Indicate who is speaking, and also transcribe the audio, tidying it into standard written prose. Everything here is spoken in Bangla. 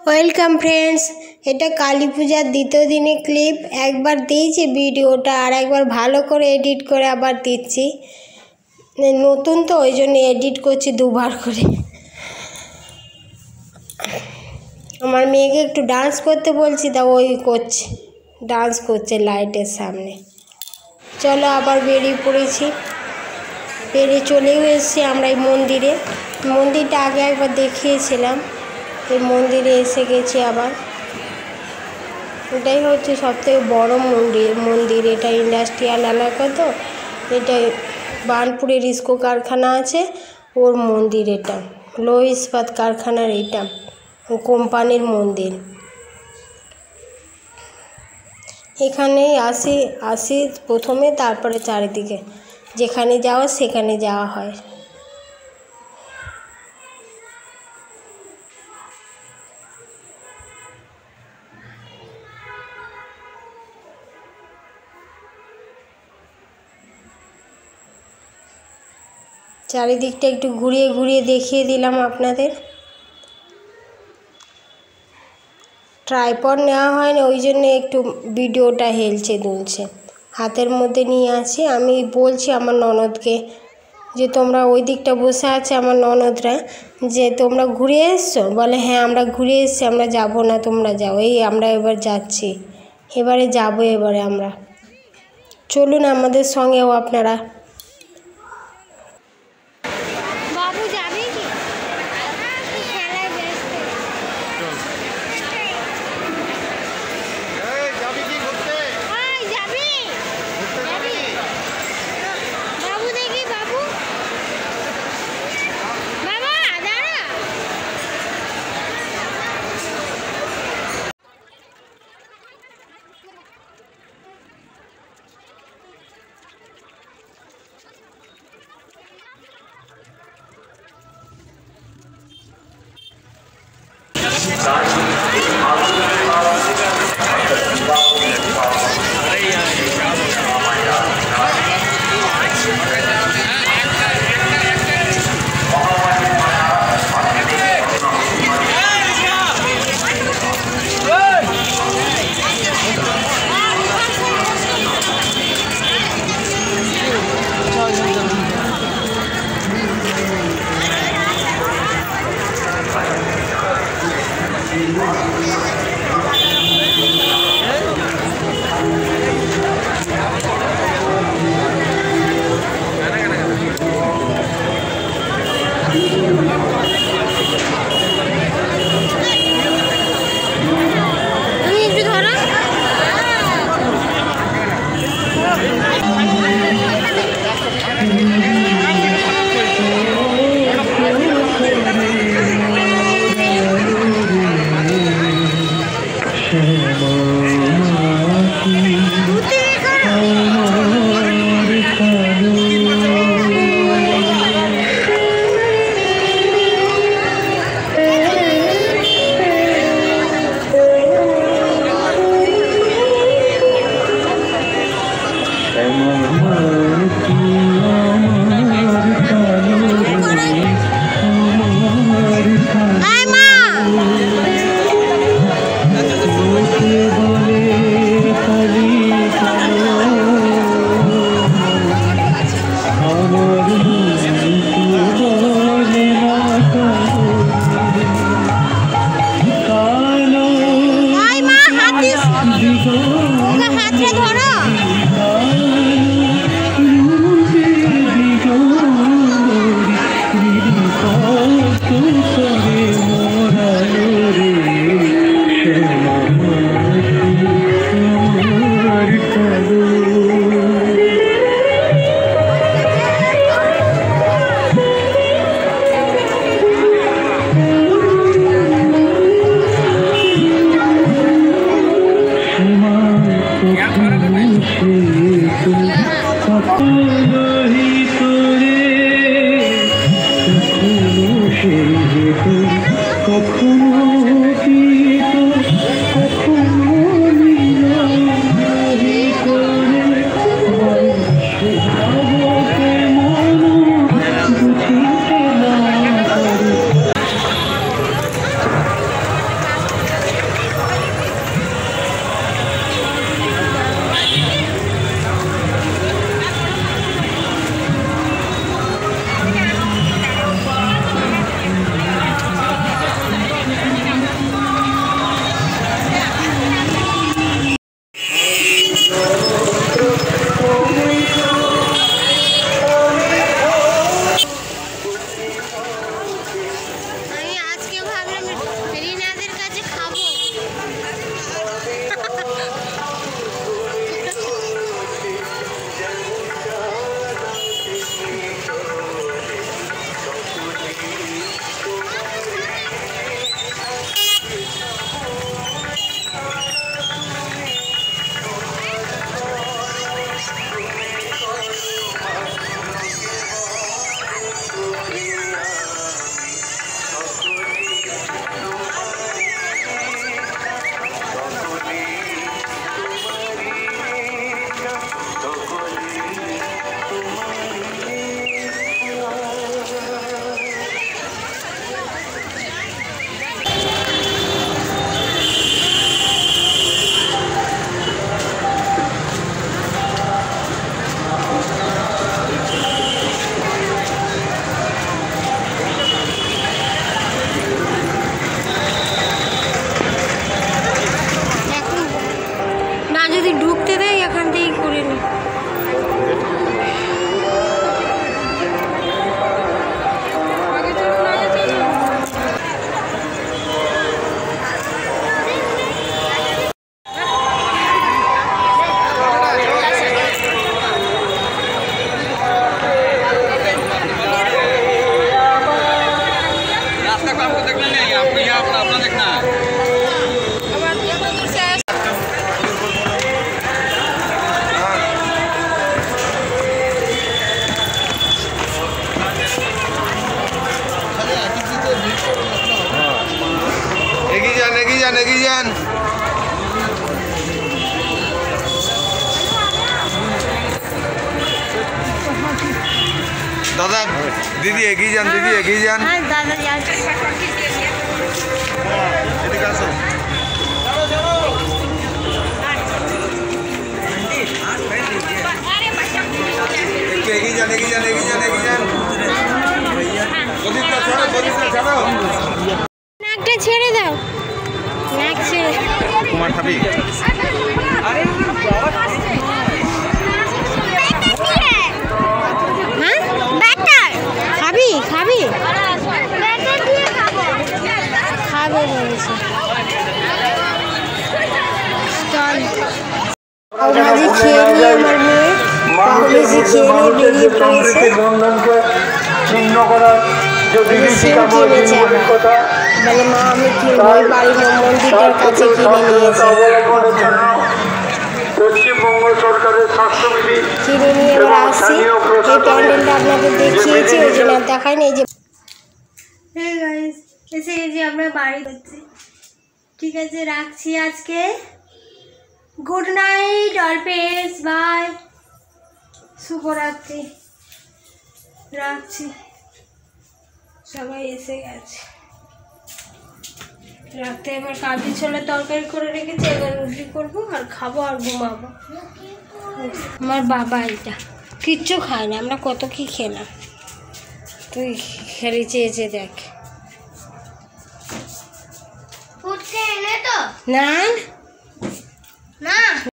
Speaker 1: ওয়েলকাম ফ্রেন্ডস, এটা কালী পূজার দ্বিতীয় দিনে ক্লিপ। একবার দিয়েছি ভিডিওটা, আর একবার ভালো করে এডিট করে আবার দিচ্ছি। নতুন তো ওই জন্য এডিট করছি দুবার করে। আমার মেয়েকে একটু ডান্স করতে বলছি, তা ওই করছে, ডান্স করছে লাইটের সামনে। চলো আবার বেরিয়ে পড়েছি, বেরিয়ে চলেও এসেছি আমরা এই মন্দিরে। মন্দিরটা আগে একবার দেখিয়েছিলাম, এই মন্দিরে এসে গেছি আবার। এটাই হচ্ছে সবথেকে বড় মন্দির। এটা ইন্ডাস্ট্রিয়াল এলাকা, তো এটা বার্নপুরের ইস্কো কারখানা আছে, ওর মন্দির। এটা লৌহ ইস্পাত কারখানার এইটা কোম্পানির মন্দির। এখানেই আসি প্রথমে, তারপরে চারিদিকে যেখানে যাওয়া সেখানে যাওয়া হয়। চারিদিকটা একটু ঘুরিয়ে ঘুরিয়ে দেখিয়ে দিলাম আপনাদের। ট্রাইপড নেওয়া হয় না, ওই জন্য একটু ভিডিওটা হেলছে দুলছে। হাতের মধ্যে নিয়ে আছি। আমি বলছি আমার ননদকে যে তোমরা ওই দিকটা বসে আছে আমার ননদরা, যে তোমরা ঘুরে এসছো? বলে হ্যাঁ আমরা ঘুরে এসছি, আমরা যাব না, তোমরা যাও। এই আমরা এবার যাচ্ছি, এবারে যাব। এবারে আমরা চলুন আমাদের সঙ্গেও আপনারা।
Speaker 2: দাদা দিদি এগিয়ে যান, দিদি এগিয়ে যান। এদিকে আসো। একটু এগিয়ে যান, এগিয়ে যান, এগিয়ে যান, এগিয়ে যান। প্রদীপটা ছাড়ো, প্রদীপটা ছাড়ো।
Speaker 1: নাকটা ছেড়ে দাও, নাক ছেড়ে।
Speaker 2: তোমার খাবি?
Speaker 1: খাবি খাবি খাবে বলেছে। ভাজি খেয়ে নিয়ে আমার মেয়ে ভাজি খেয়ে নিয়ে বেরিয়ে পড়েছে। সিম কিনেছে আবার, মানে মা আমি কিনবো, ওই বাড়ির মন্দিরটার কাছে কিনে নিয়েছে। কিনে নিয়ে এবার আসছি। এই প্যান্ডেলটা আপনাদের দেখিয়েছি, ওই জন্য আর দেখাই নেই। যে এসে গেছি আমরা বাড়ি করছি। ঠিক আছে, রাখছি আজকে। গুড নাইট, অলপেস বাই, শুভরাত্রি। রাখছি, সবাই এসে গেছে। রাতে এবার কাবলি ছোলার তরকারি করে রেখেছি, এবার রুটি করবো আর খাবো আর ঘুমাবো। আমার বাবা এটা কিচ্ছু খায় না, আমরা কত কি খেলাম, তুই খেলে চেয়েছে দেখ। না